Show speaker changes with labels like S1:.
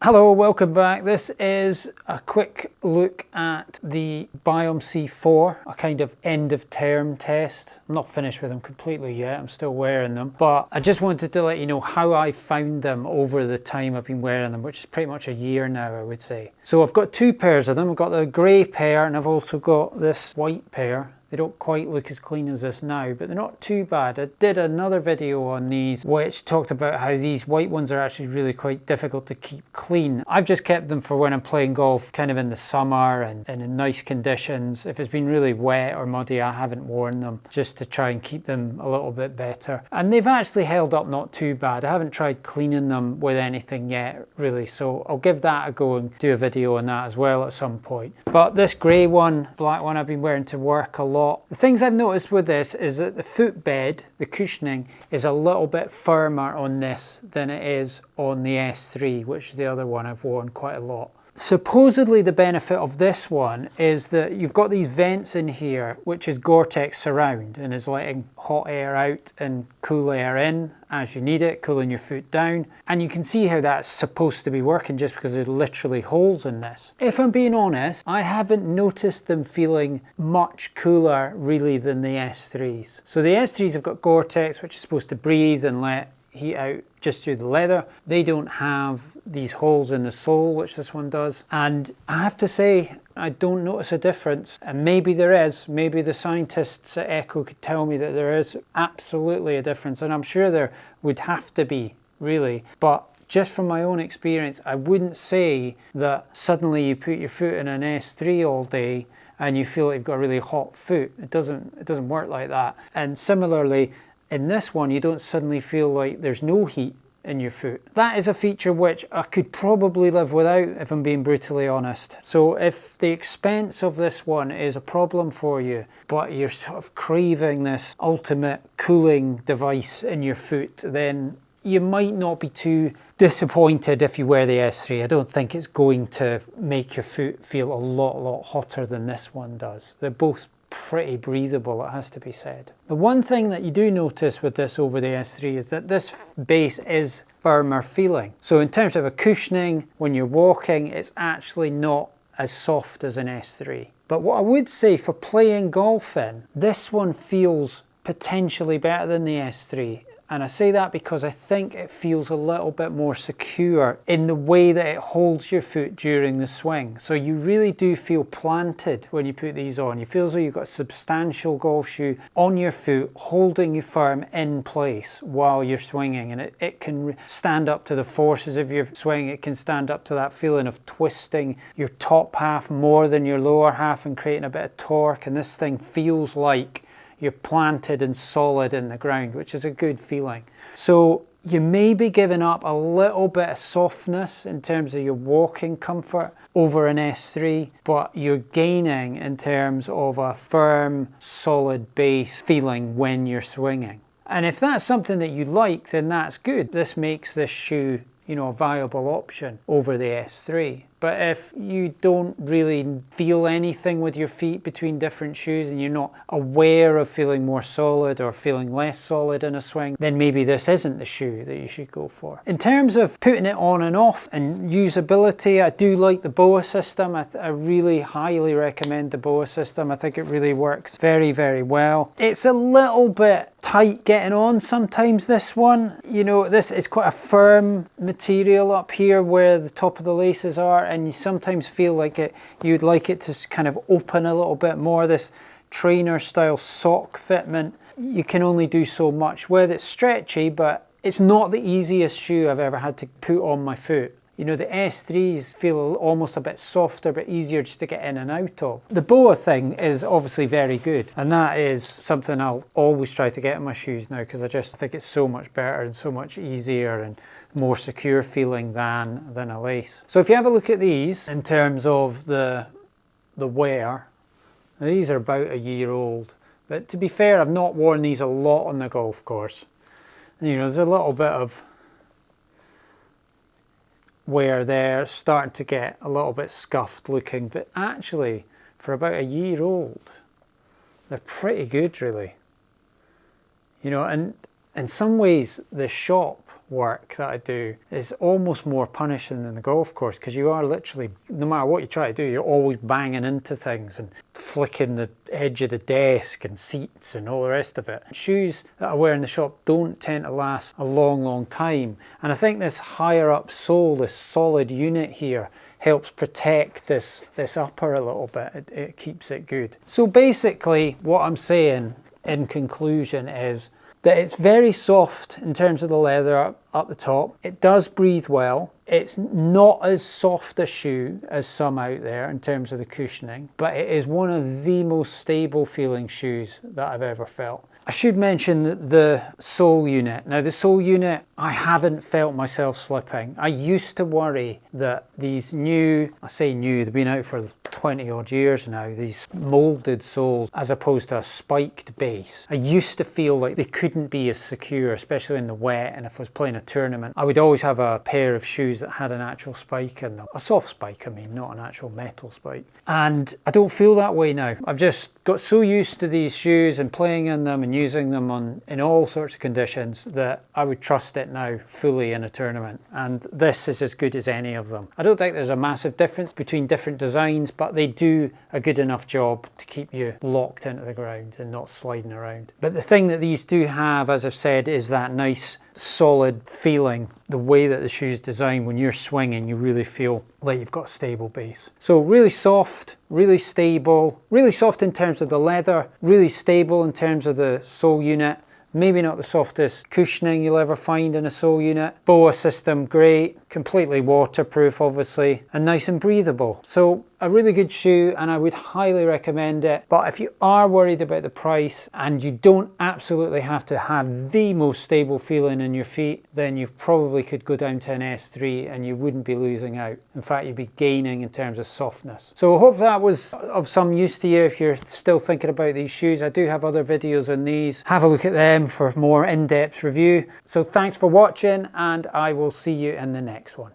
S1: Hello, welcome back. This is a quick look at the Biom C4, a kind of end of term test. I'm not finished with them completely yet, I'm still wearing them, but I just wanted to let you know how I found them over the time I've been wearing them, which is pretty much a year now, I would say. So I've got two pairs of them. I've got the grey pair and I've also got this white pair. They don't quite look as clean as this now, but they're not too bad. I did another video on these which talked about how these white ones are actually really quite difficult to keep clean. I've just kept them for when I'm playing golf kind of in the summer and in nice conditions. If it's been really wet or muddy, I haven't worn them just to try and keep them a little bit better. And they've actually held up not too bad. I haven't tried cleaning them with anything yet really, so I'll give that a go and do a video on that as well at some point. But this grey one, black one, I've been wearing to work a lot. The things I've noticed with this is that the footbed, the cushioning, is a little bit firmer on this than it is on the S3, which is the other one I've worn quite a lot. Supposedly the benefit of this one is that you've got these vents in here, which is Gore-Tex surround and is letting hot air out and cool air in as you need it, cooling your foot down. And you can see how that's supposed to be working just because there's literally holes in this. If I'm being honest, I haven't noticed them feeling much cooler really than the S3s. So the S3s have got Gore-Tex, which is supposed to breathe and let heat out just through the leather. They don't have these holes in the sole, which this one does. And I have to say, I don't notice a difference. And maybe there is. Maybe the scientists at Ecco could tell me that there is absolutely a difference. And I'm sure there would have to be, really. But just from my own experience, I wouldn't say that suddenly you put your foot in an S3 all day and you feel like you've got a really hot foot. It doesn't work like that. And similarly, in this one, you don't suddenly feel like there's no heat in your foot. That is a feature which I could probably live without, if I'm being brutally honest. So if the expense of this one is a problem for you, but you're sort of craving this ultimate cooling device in your foot, then you might not be too disappointed if you wear the S3. I don't think it's going to make your foot feel a lot hotter than this one does. They're both pretty breathable, it has to be said. The one thing that you do notice with this over the S3 is that this base is firmer feeling. So in terms of a cushioning, when you're walking, it's actually not as soft as an S3. But what I would say for playing golf in, this one feels potentially better than the S3. And I say that because I think it feels a little bit more secure in the way that it holds your foot during the swing. So you really do feel planted when you put these on. You feel as though you've got a substantial golf shoe on your foot, holding you firm in place while you're swinging. And it can stand up to the forces of your swing. It can stand up to that feeling of twisting your top half more than your lower half and creating a bit of torque. And this thing feels like you're planted and solid in the ground, which is a good feeling. So you may be giving up a little bit of softness in terms of your walking comfort over an S3, but you're gaining in terms of a firm, solid base feeling when you're swinging. And if that's something that you like, then that's good. This makes this shoe, you know, a viable option over the S3. But if you don't really feel anything with your feet between different shoes and you're not aware of feeling more solid or feeling less solid in a swing, then maybe this isn't the shoe that you should go for. In terms of putting it on and off and usability, I do like the BOA system. I really highly recommend the BOA system. I think it really works very well. It's a little bit tight getting on sometimes, this one. You know, this is quite a firm material up here where the top of the laces are, and you sometimes feel like you'd like it to kind of open a little bit more. This trainer style sock fitment, you can only do so much with. It's stretchy, but it's not the easiest shoe I've ever had to put on my foot. You know, the S3s feel almost a bit softer, but easier just to get in and out of. The BOA thing is obviously very good, and that is something I'll always try to get in my shoes now, because I just think it's so much better and so much easier and more secure feeling than a lace. So if you have a look at these in terms of the wear, these are about a year old. But to be fair, I've not worn these a lot on the golf course. You know, there's a little bit of where they're starting to get a little bit scuffed looking, but actually for about a year old, they're pretty good really. You know, and in some ways the shop work that I do is almost more punishing than the golf course, because you are literally, no matter what you try to do, you're always banging into things and flicking the edge of the desk and seats and all the rest of it. Shoes that I wear in the shop don't tend to last a long time, and I think this higher up sole, this solid unit here, helps protect this upper a little bit. It keeps it good. So basically what I'm saying in conclusion is that it's very soft in terms of the leather up the top. It does breathe well. It's not as soft a shoe as some out there in terms of the cushioning, but it is one of the most stable feeling shoes that I've ever felt. I should mention the sole unit. Now the sole unit, I haven't felt myself slipping. I used to worry that these new, I say new, they've been out for 20 odd years now, these molded soles as opposed to a spiked base. I used to feel like they couldn't be as secure, especially in the wet, and if I was playing a tournament. I would always have a pair of shoes that had an actual spike in them. A soft spike, I mean, not an actual metal spike. And I don't feel that way now. I've just got so used to these shoes and playing in them and using them in all sorts of conditions that I would trust it now fully in a tournament. And this is as good as any of them. I don't think there's a massive difference between different designs, but they do a good enough job to keep you locked into the ground and not sliding around. But the thing that these do have, as I've said, is that nice solid feeling. The way that the shoe's designed, when you're swinging, you really feel like you've got a stable base. So really soft, really stable, really soft in terms of the leather, really stable in terms of the sole unit. Maybe not the softest cushioning you'll ever find in a sole unit. BOA system, great. Completely waterproof, obviously, and nice and breathable. So a really good shoe, and I would highly recommend it. But if you are worried about the price and you don't absolutely have to have the most stable feeling in your feet, then you probably could go down to an S3 and you wouldn't be losing out. In fact, you'd be gaining in terms of softness. So I hope that was of some use to you if you're still thinking about these shoes. I do have other videos on these. Have a look at them for more in-depth review. So thanks for watching, and I will see you in the next one.